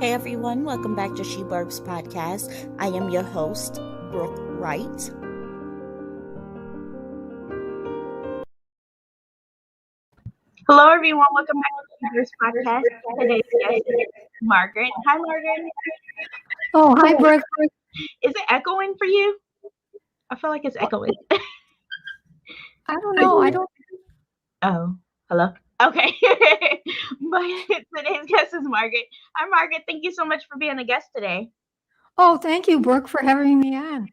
Hey everyone, welcome back to She Burbs Podcast. I am your host, Brooke Wright. Hello everyone, welcome back to She Burbs Podcast. Today's guest is Margaret. Hi Margaret. Oh, hi Brooke. Is it echoing for you? I feel like it's echoing. I don't know. I don't. Oh, hello? Okay. But today's guest is Margaret. Hi Margaret, thank you so much for being a guest today. Oh, thank you, Brooke, for having me on.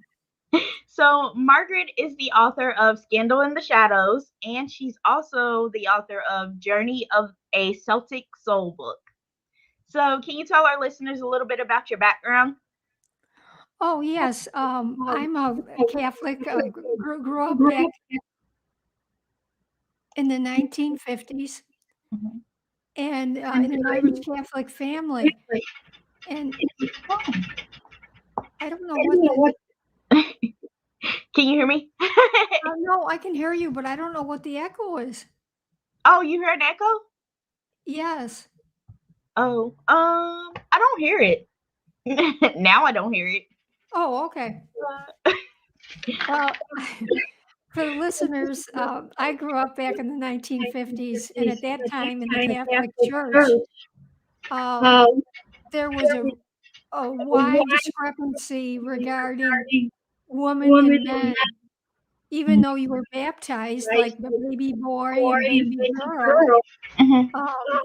So Margaret is the author of Scandal in the Shadows, and she's also the author of Journey of a Celtic Soul book. So can you tell our listeners a little bit about your background? Oh, yes. I'm a Catholic. Grew up back in the 1950s, Mhm. and in an Irish Catholic family. And I don't know what the. Can you hear me? No, I can hear you, but I don't know what the echo is. Oh, you heard an echo? Yes. Oh, I don't hear it. Now I don't hear it. Oh, okay. Well, for the listeners, I grew up back in the 1950s, and at that time in the Catholic Church, there was a wide discrepancy regarding women and men. Even though you were baptized like the baby boy and baby girl, Mhm.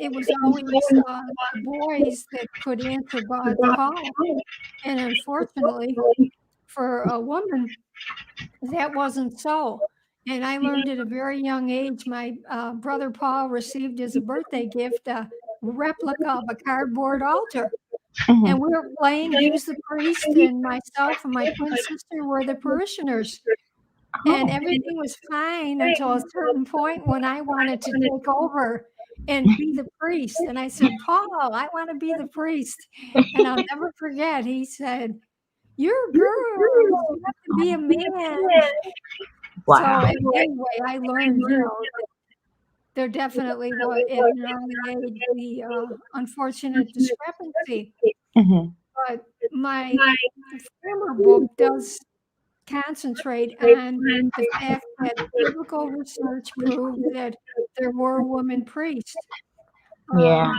it was always the boys that could answer God's call. And unfortunately, for a woman, that wasn't so. And I learned at a very young age. My brother Paul received as a birthday gift a replica of a cardboard altar. And we were playing, he was the priest, and myself and my twin sister were the parishioners. And everything was fine until a certain point when I wanted to take over and be the priest. And I said, Paul, I want to be the priest. And I'll never forget, he said, you're girls, you have to be a man. Wow. So anyway, I learned, that there definitely was at an early age the unfortunate discrepancy. Mhm. But my former book does concentrate on the fact that biblical research proved that there were women priests. Yeah.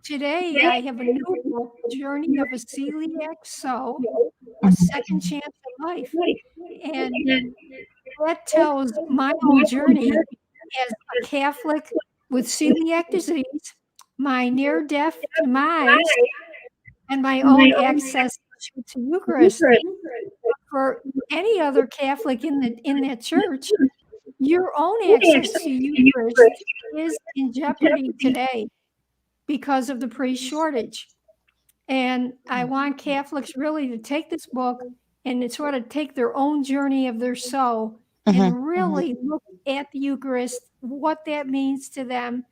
Today, I have a new book, Journey of a Celiac Soul, A Second Chance at Life. And that tells my own journey as a Catholic with celiac disease, my near-death demise, and my own access to Eucharist. For any other Catholic in that church, your own access to Eucharist is in jeopardy today because of the priest shortage. And I want Catholics really to take this book and to sort of take their own journey of their soul and really look at the Eucharist, what that means to them,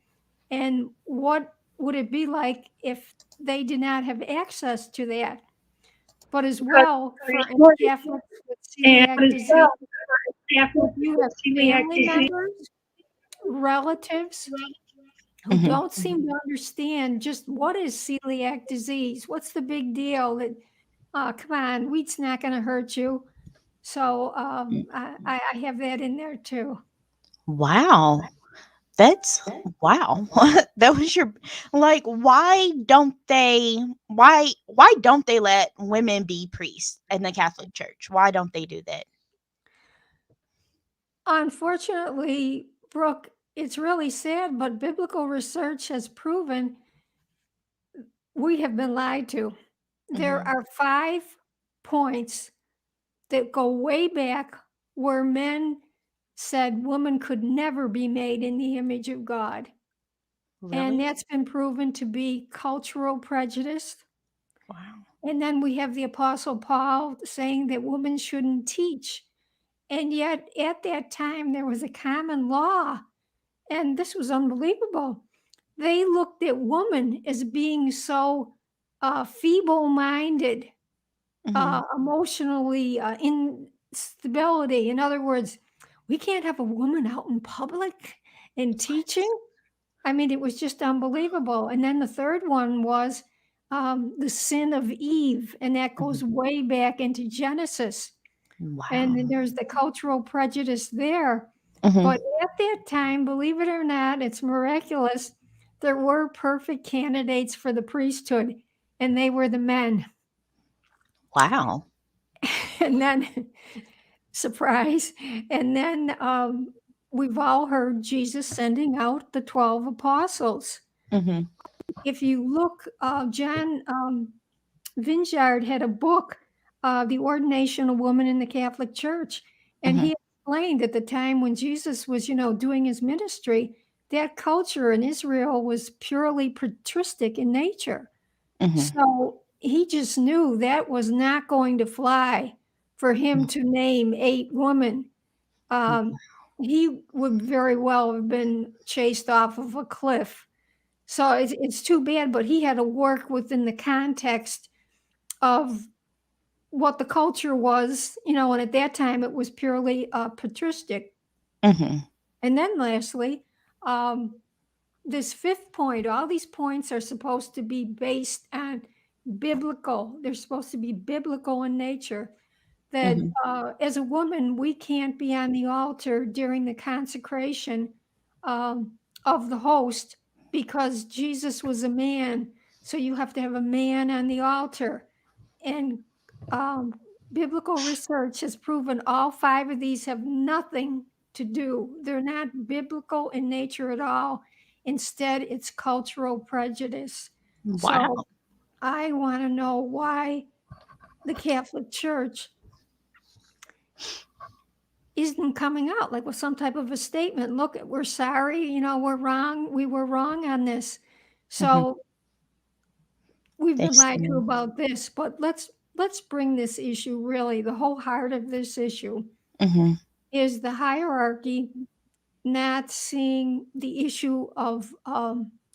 and what would it be like if they did not have access to that. But as well, for Catholics with celiac disease, if you have family members, relatives who don't seem to understand just what is celiac disease, what's the big deal that, come on, wheat's not going to hurt you. So I have that in there too. Wow. Wow. That was your why don't they let women be priests in the Catholic Church? Why don't they do that? Unfortunately, Brooke, it's really sad, but biblical research has proven we have been lied to. There are 5 points that go way back where men said woman could never be made in the image of God. And Really? that's been proven to be cultural prejudice. Wow. And then we have the Apostle Paul saying that women shouldn't teach. And yet at that time, there was a common law. And this was unbelievable. They looked at woman as being so feeble-minded, emotionally instability. In other words, we can't have a woman out in public and teaching. I mean, it was just unbelievable. And then the third one was the sin of Eve, and that goes Mhm. way back into Genesis. And Wow. then there's the cultural prejudice there. Mhm. But at that time, believe it or not, it's miraculous. There were perfect candidates for the priesthood, and they were the men. Wow. And then, surprise, and then we've all heard Jesus sending out the 12 apostles. Mhm. If you look, John Vineyard had a book, The Ordination of Woman in the Catholic Church, and Mhm. he explained at the time when Jesus was, doing his ministry, that culture in Israel was purely patristic in nature. Mhm. So he just knew that was not going to fly for him to name 8 women. Um, he would very well have been chased off of a cliff. So it's too bad, but he had to work within the context of what the culture was, and at that time it was purely patristic. Mhm. And then lastly, um, this fifth point, all these points are supposed to be based on biblical, they're supposed to be biblical in nature. That Mhm. as a woman, we can't be on the altar during the consecration of the host because Jesus was a man. So you have to have a man on the altar. And um, biblical research has proven all 5 of these have nothing to do. They're not biblical in nature at all. Instead, it's cultural prejudice. So Wow. I want to know why the Catholic Church isn't coming out like with some type of a statement. Look, we're sorry, we're wrong. We were wrong on this. Mhm. So we've They been lied to still. about this, but let's bring this issue really, the whole heart of this issue Mhm. is the hierarchy not seeing the issue of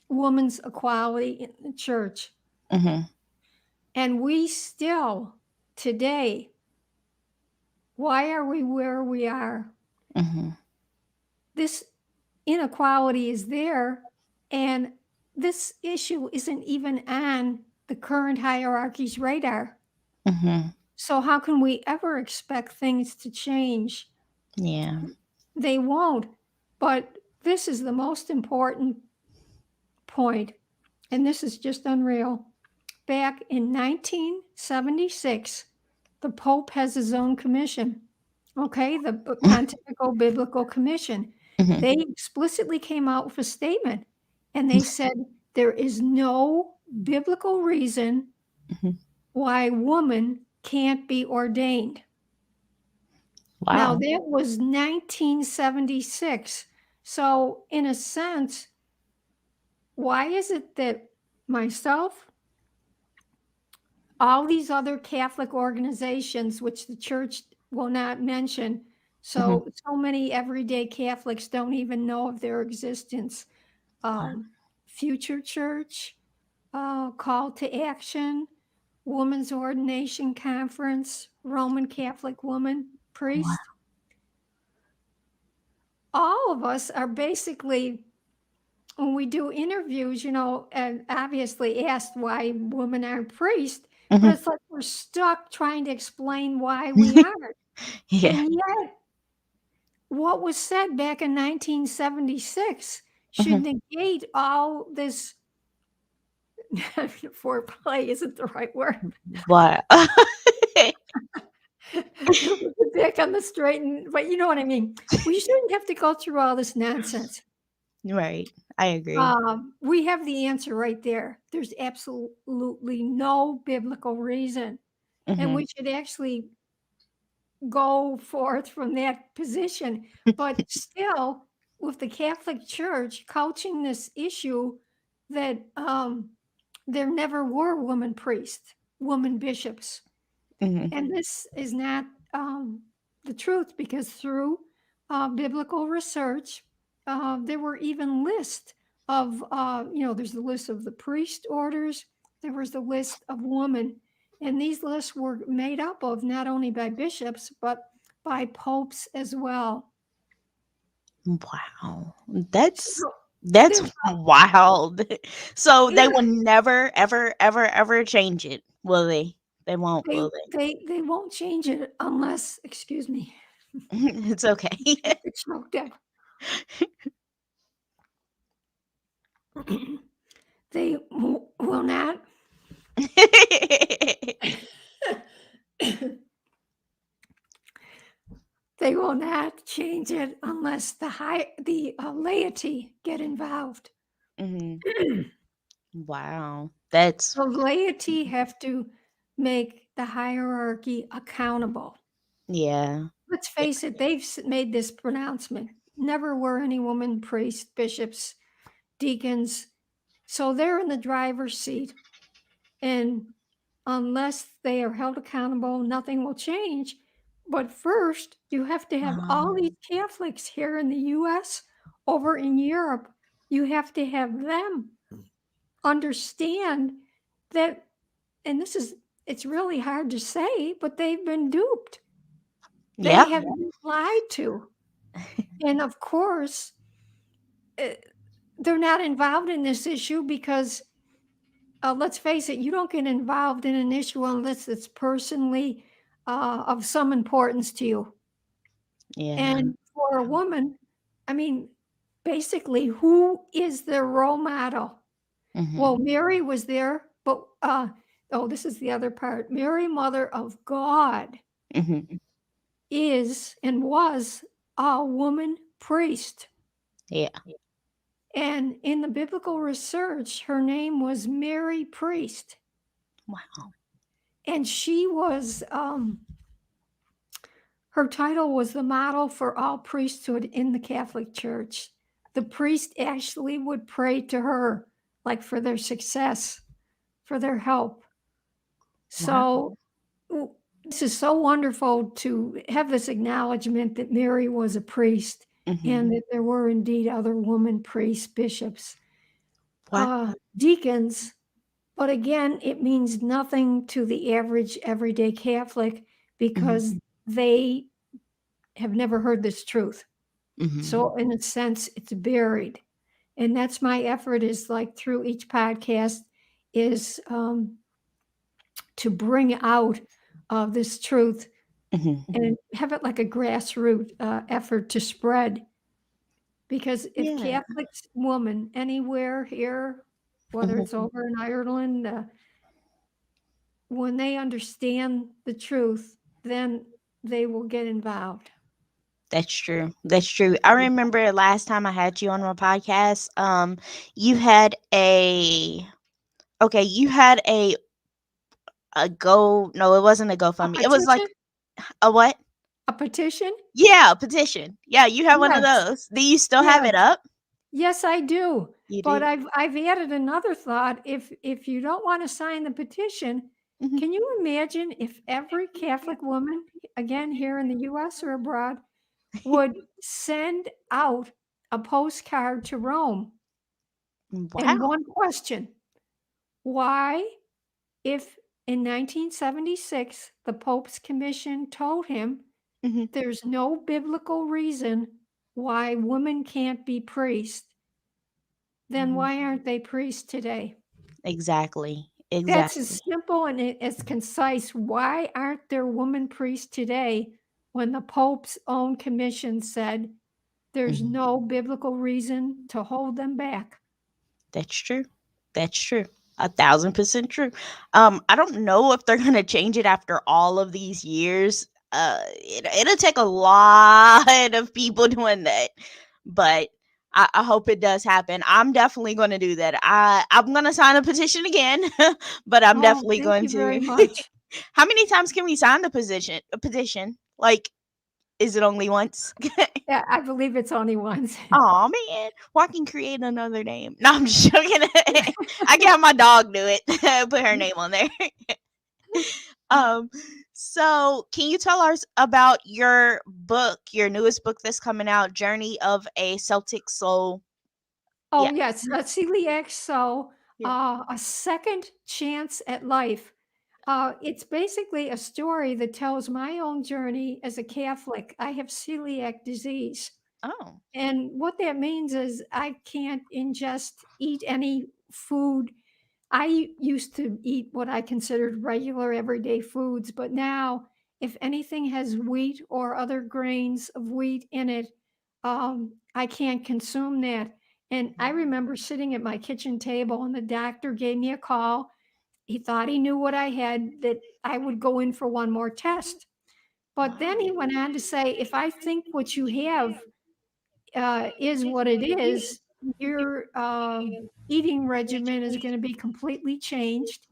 women's equality in the church. Mhm. And we still today, why are we where we are? Mhm. This inequality is there, and this issue isn't even on the current hierarchy's radar. Mhm. So, how can we ever expect things to change? Yeah. They won't. But this is the most important point, and this is just unreal. Back in 1976, the Pope has his own commission. Okay, the Pontifical Biblical Commission. Mhm. They explicitly came out with a statement and they said there is no biblical reason Mhm. why woman can't be ordained. Now, Wow. that was 1976. So, in a sense, why is it that myself, all these other Catholic organizations, which the church will not mention. Mhm. So many everyday Catholics don't even know of their existence. Wow. Um, Future Church, Call to Action, Women's Ordination Conference, Roman Catholic Woman Wow. Priest. All of us are basically, when we do interviews, and obviously asked why women aren't priests, but Mhm. it's like we're stuck trying to explain why we aren't. Yeah. And yet, what was said back in 1976 should Mhm. negate all this. Foreplay isn't the right word. Wow. Get back on the straight and, but you know what I mean. We shouldn't have to go through all this nonsense. Right. I agree. We have the answer right there. There's absolutely no biblical reason. And Mhm. we should actually go forth from that position. But still, with the Catholic Church couching this issue that there never were women priests, women bishops. Mhm. And this is not the truth because through biblical research, there were even lists of, there's the list of the priest orders, there was the list of women. And these lists were made up of not only by bishops, but by popes as well. Wow. That's So, That's They're wild. So they yeah, will never, ever, ever, ever change it, will they? They won't, they will they won't change it unless, excuse me, they? It's okay. I get choked up. They will not. They will not change it unless the laity get involved. Mhm. Wow. The laity have to make the hierarchy accountable. Yeah. Let's Yeah. face it, they've made this pronouncement. Never were any women priests, bishops, deacons. So they're in the driver's seat. And unless they are held accountable, nothing will change. But first, you have to have all these Um, Catholics here in the US, over in Europe, you have to have them understand that, and it's really hard to say, but they've been duped. They yeah. have been lied to. And of course, eh, they're not involved in this issue because, let's face it, you don't get involved in an issue unless it's personally of some importance to you. Yeah. And for a woman, I mean, basically, who is their role model? Well, Mhm. Mary was there, but oh, this is the other part. Mary, Mother of God, Mhm. is and was a woman priest. Yeah. And in the biblical research, her name was Mary Priest. Wow. And she was, her title was the model for all priesthood in the Catholic Church. The priest actually would pray to her, like for their success, for their help. Wow. So this is so wonderful to have this acknowledgement that Mary was a priest and Mhm. that there were indeed other women priests, bishops, Wow. deacons. But again, it means nothing to the average everyday Catholic Mhm. because they have never heard this truth. Mhm. So in a sense, it's buried. And that's my effort, is like through each podcast, is to bring out this truth Mhm. and have it like a grassroots effort to spread. Because if Yeah. Catholics woman anywhere here, whether Mhm. it's over in Ireland, when they understand the truth, then they will get involved. That's true. That's true. I remember last time I had you on my podcast, you had a okay, you had a go no, it wasn't a A GoFundMe. It was petition? like a what? A petition? Yeah, a petition. Yeah, you have one of Yes, those. Do you still have it yes, up? yes, I do. You But do? I've added another thought. If you don't want to sign the petition, Mhm. can you imagine if every Catholic woman, again here in the US or abroad, would send out a postcard to Rome and Wow. one question: why, if in 1976 the Pope's commission told him Mhm. there's no biblical reason why women can't be priests, then Mhm. why aren't they priests today? Exactly. That's as Exactly. simple and as concise. Why aren't there women priests today when the Pope's own commission said there's Mhm. no biblical reason to hold them back? That's true. That's true. 1,000% true. I don't know if they're gonna change it after all of these years. It'll take a lot of people doing that, but I hope it does happen. I'm definitely going to do that. I'm going to sign a petition again, but I'm Oh, definitely thank going you very to. much. How many times can we sign the position? A petition? Like, is it only once? Yeah, I believe it's only once. Oh man, well I can create another name. No, I'm just joking. I can have my dog do it. Put her name on there. um, so can you tell us about your book, your newest book that's coming out, Journey of a Celtic Soul? Oh, Yeah, yes, celiac, so, yeah. a second chance at life. It's basically a story that tells my own journey as a Catholic. I have celiac disease. Oh. And what that means is I can't eat any food. I used to eat what I considered regular everyday foods, but now if anything has wheat or other grains of wheat in it, I can't consume that. And I remember sitting at my kitchen table and the doctor gave me a call. He thought he knew what I had, that I would go in for one more test. But then Wow. he went on to say, if I think what you have is what it is, your eating regimen is going to be completely changed,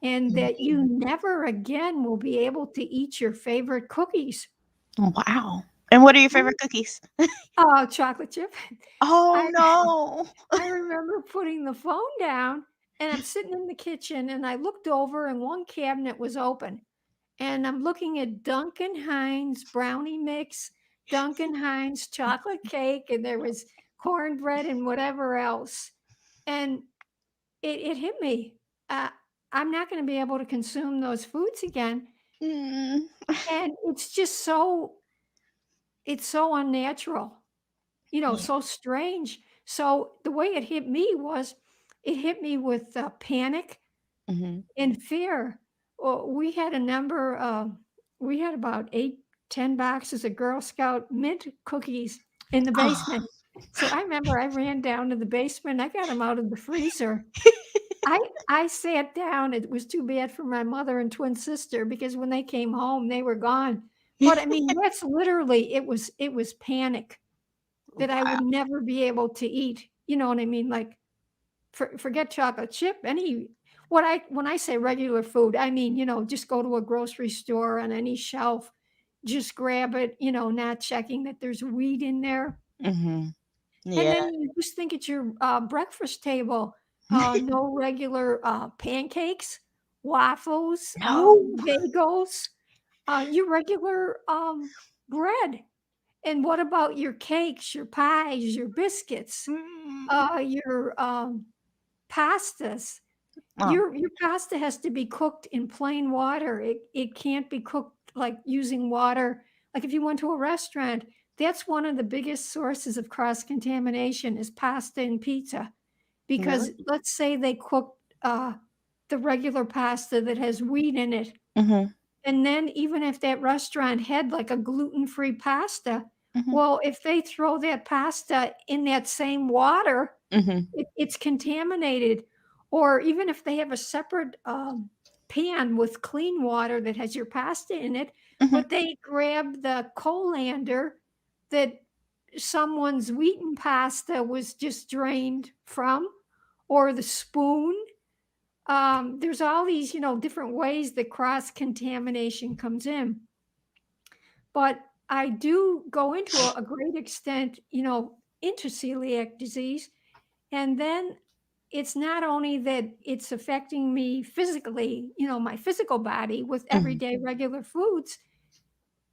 and that you never again will be able to eat your favorite cookies. Wow. And what are your favorite cookies? Oh, chocolate chip. Oh I no. I remember putting the phone down and I'm sitting in the kitchen and I looked over and one cabinet was open. And I'm looking at Duncan Hines brownie mix, Duncan Hines chocolate cake, and there was cornbread and whatever else. And it hit me. Uh, I'm not going to be able to consume those foods again. Mm. And it's so unnatural, Yeah. so strange. So the way it hit me was it hit me with panic Mhm. in fear. Well, we had about 8, 10 boxes of Girl Scout mint cookies in the Oh. basement. So I remember I ran down to the basement. I got them out of the freezer. I I sat down. It was too bad for my mother and twin sister because when they came home, they were gone. But I mean, that's literally it was panic that I would Wow. never be able to eat. You know what I mean? Like forget chocolate chip, any what I when I say regular food, I mean, just go to a grocery store on any shelf, just grab it, not checking that there's weed in there. Mhm. And Yeah. then you just think at your breakfast table, no regular pancakes, waffles, No. bagels, your regular bread. And what about your cakes, your pies, your biscuits, Mm. your pastas? Oh. Your pasta has to be cooked in plain water. It can't be cooked like using water. Like if you went to a restaurant, that's one of the biggest sources of cross contamination is pasta and pizza. Because Really? let's say they cook the regular pasta that has wheat in it, Mhm. and then even if that restaurant had like a gluten-free pasta, Mhm. well, if they throw that pasta in that same water, Mhm. it's contaminated. Or even if they have a separate pan with clean water that has your pasta in it, Mhm. but they grab the colander that someone's wheaten pasta was just drained from, or the spoon. There's all these, different ways that cross contamination comes in. But I do go into a great extent, into celiac disease. And then it's not only that it's affecting me physically, my physical body with Mhm. everyday regular foods.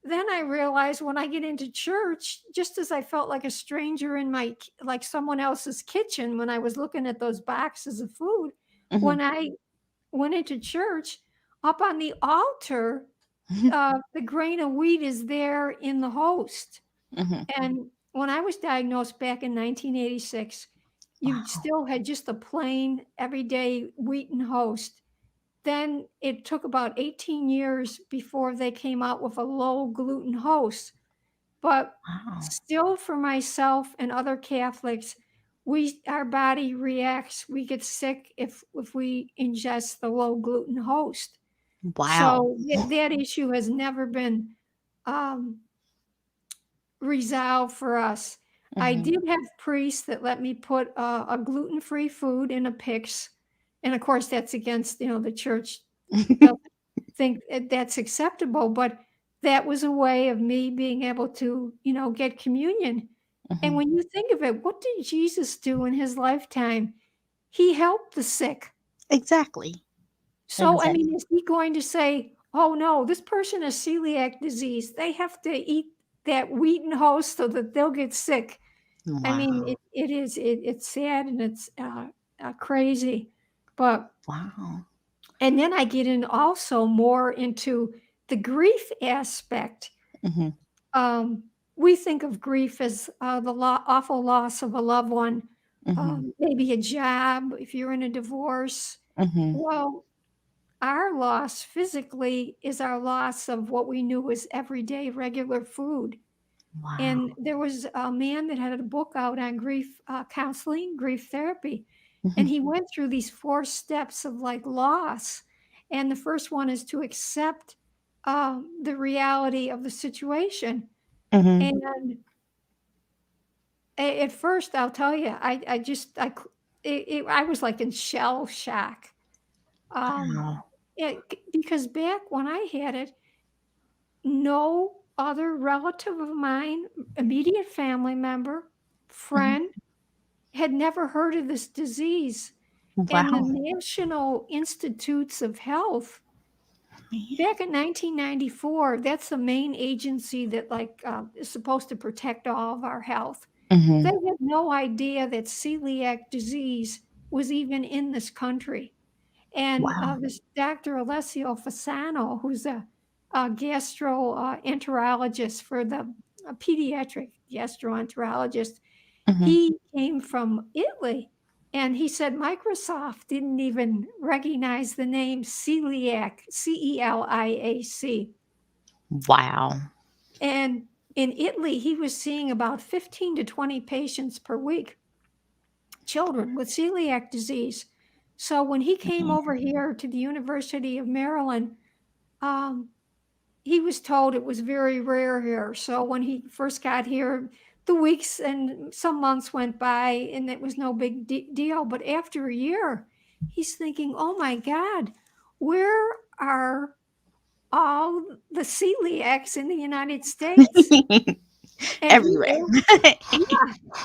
Then I realized when I get into church, just as I felt like a stranger in like someone else's kitchen when I was looking at those boxes of food, Mhm. when I went into church, up on the altar, the grain of wheat is there in the host. Mhm. And when I was diagnosed back in 1986, you Wow. still had just a plain everyday wheaten host. Then it took about 18 years before they came out with a low gluten host. But Wow. still, for myself and other Catholics, our body reacts. We get sick if we ingest the low gluten host. Wow. So that issue has never been um, resolved for us. I Mhm. did have priests that let me put a gluten-free food in a pyx, and of course that's against the church doesn't think that's acceptable, but that was a way of me being able to get communion. And Mhm. when you think of it, what did Jesus do in his lifetime? He helped the sick. Exactly. So, I Exactly. mean, is he going to say, "Oh no, this person has celiac disease. They have to eat that wheaten host so that they'll get sick"? I mean, Wow. it's sad and it's crazy, but Wow. and then I get in also more into the grief aspect. Mhm. Um, we think of grief as the awful loss of a loved one, Mhm. maybe a job, if you're in a divorce. Mhm. Well, our loss physically is our loss of what we knew was everyday regular food. And Wow. there was a man that had a book out on grief counseling, grief therapy. And Mhm. he went through these 4 steps of like loss. And the first one is to accept the reality of the situation. Mhm. And at first, I'll tell you, I was like in shell shock. Um, Wow. because back when I had it, no other relative of mine, immediate family member, Mhm. friend, had never heard of this disease. And the Wow. National Institutes of Health, Man. back in 1994, that's the main agency that is supposed to protect all of our health. They Mhm. had no idea that celiac disease was even in this country. And Wow. this Dr. Alessio Fasano, who's a gastroenterologist for the a pediatric gastroenterologist, Mhm. he came from Italy. And he said Microsoft didn't even recognize the name celiac, Celiac. Wow. And in Italy, he was seeing about 15 to 20 patients per week, children with celiac disease. So when he came Man. over here to the University of Maryland, um, he was told it was very rare here. So when he first got here, the weeks and some months went by and it was no big deal. But after a year, he's thinking, oh my God, where are all the celiacs in the United States? And he Everywhere.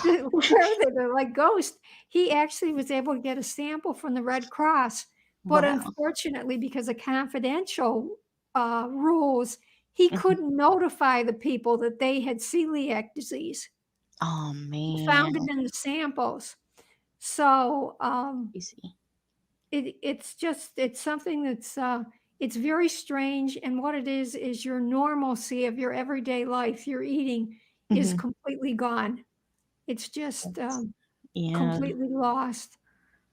yeah, where are they? They're like ghosts. He actually was able to get a sample from the Red Cross, but Wow. unfortunately, because of confidential rules, he Mhm. couldn't notify the people that they had celiac disease. Oh He man. found it in the samples. So You see. it's something that's it's very strange. And what it is your normalcy of your everyday life, your eating, is Mhm. completely gone. It's just That's, yeah. completely lost.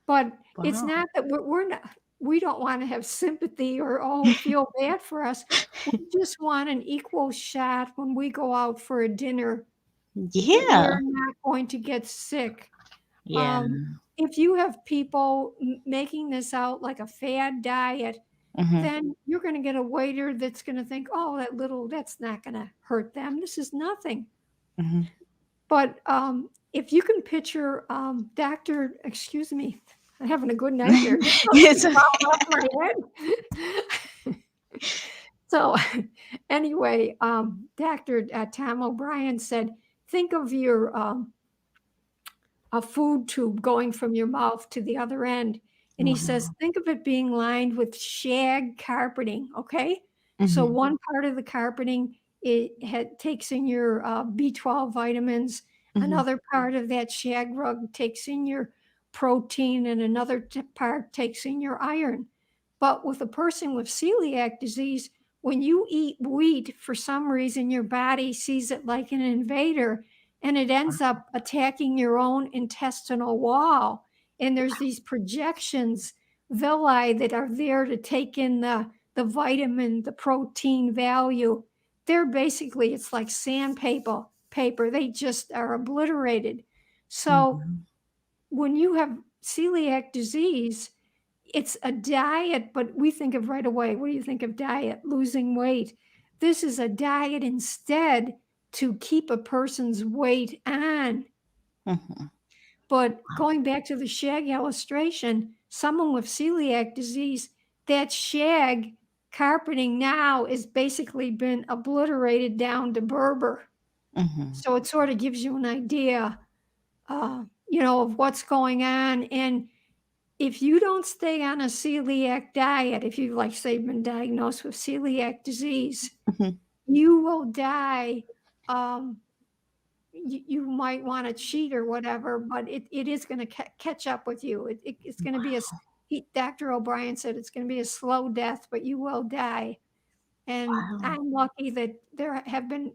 But it's Wow. not that we're not, we don't want to have sympathy or, oh, feel bad for us. We just want an equal shot when we go out for a dinner that Yeah. we're not going to get sick. Yeah. Um, if you have people making this out like a fad diet, Mhm. then you're going to get a waiter that's going to think, oh, that's not going to hurt them. This is nothing. Mhm. But if you can picture Doctor, excuse me, I'm having a good night here. This It's something's falling off my head. So anyway, Dr. Tom O'Brien said, think of your a food tube going from your mouth to the other end. And he says, wow. think of it being lined with shag carpeting. Okay. So Mhm. one part of the carpeting takes in your B12 vitamins. Mhm. Another part of that shag rug takes in your protein, and another part takes in your iron. But with a person with celiac disease, when you eat wheat, for some reason, your body sees it like an invader and it ends up attacking your own intestinal wall. And there's these projections, villi, that are there to take in the vitamin, the protein value. They're basically, it's like sandpaper. They just are obliterated. So Mhm. when you have celiac disease, it's a diet, but we think of right away, what do you think of diet? Losing weight. This is a diet instead to keep a person's weight on. Mhm. But Wow. going back to the shag illustration, someone with celiac disease, that shag carpeting now is basically been obliterated down to Berber. Mhm. So it sort of gives you an idea, of what's going on. And if you don't stay on a celiac diet, if you've, like, say, been diagnosed with celiac disease, Mhm. you will die. Um, you might want to cheat or whatever, but it is going to catch up with you. It's going to be Dr. O'Brien said it's going to be a slow death, but you will die. And Wow. I'm lucky that there have been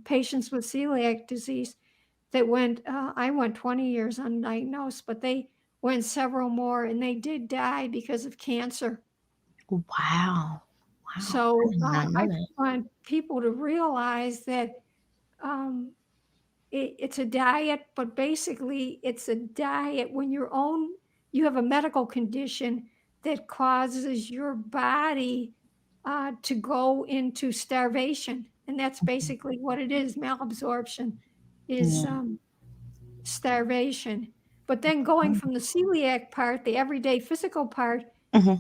patients with celiac disease that I went 20 years undiagnosed, but they went several more and they did die because of cancer. Wow. Wow. I So did not I know just that. want people to realize that um, it's a diet, but basically it's a diet when you have a medical condition that causes your body to go into starvation. And that's basically what it is. Malabsorption is Yeah. starvation. But then going from the celiac part, the everyday physical part, Mm-hmm.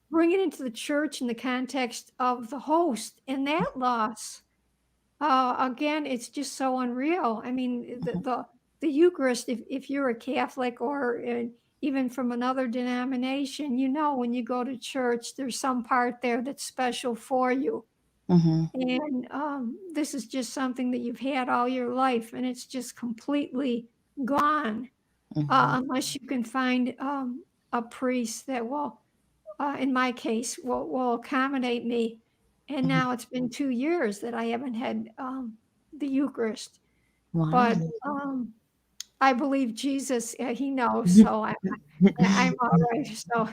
bring it into the church in the context of the host and that loss. Again, it's just so unreal. I mean, the Eucharist, if you're a Catholic or even from another denomination, when you go to church, there's some part there that's special for you. Mm-hmm. And this is just something that you've had all your life, and it's just completely gone Mm-hmm. unless you can find a priest that will, in my case, will accommodate me. And Mm-hmm. now it's been 2 years that I haven't had the Eucharist, Wow. but I believe Jesus. He knows, so I'm all right. So,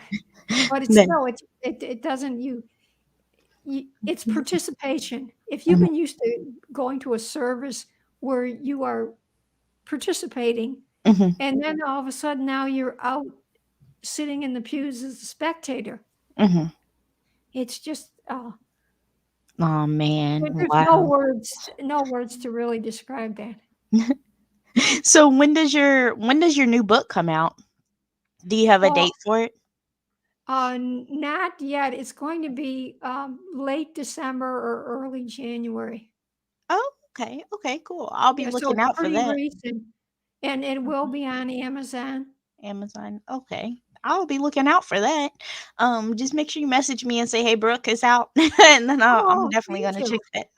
but it's Then- still it doesn't it's participation. If you've Mhm, been used to going to a service where you are participating, mhm, and then all of a sudden now you're out sitting in the pews as a spectator. mhm. It's just Oh man, there's wow. no words to really describe that. So when does your new book come out? Do you have a Well, date for it? not yet. It's going to be late December or early January. Oh, okay. Okay, cool. I'll be Yeah, so looking it's out for pretty that. recent, and it will be on Amazon. Amazon. Okay. I'll be looking out for that. Just make sure you message me and say, "Hey, Brooke is out," and then I'm Oh, definitely thank gonna check you. that.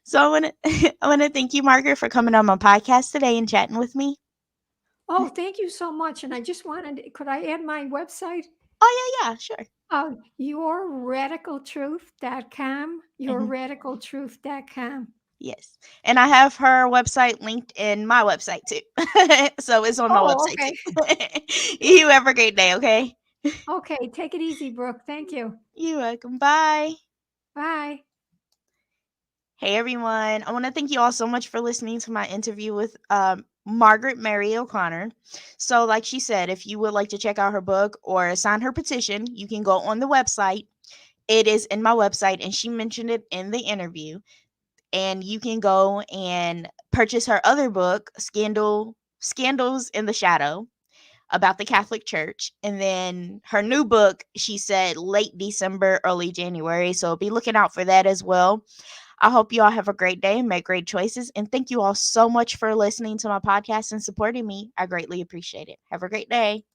So I wanna I wanna thank you, Margaret, for coming on my podcast today and chatting with me. Oh, thank you so much. And I just could I add my website? Oh yeah, yeah, sure. Yourradicaltruth.com. Mhm. Yourradicaltruth.com. Yes. And I have her website linked in my website too. So it's on my Oh, website okay. too. You have a great day, okay? Okay. Take it easy, Brooke. Thank you. You're welcome. Bye. Bye. Hey everyone. I want to thank you all so much for listening to my interview with Margaret Mary O'Connor. So, like she said, if you would like to check out her book or sign her petition, you can go on the website. It is in my website, and she mentioned it in the interview. And you can go and purchase her other book, Scandals in the Shadow, about the Catholic Church. And then her new book, she said late December, early January. So be looking out for that as well. I hope you all have a great day and make great choices. And thank you all so much for listening to my podcast and supporting me. I greatly appreciate it. Have a great day.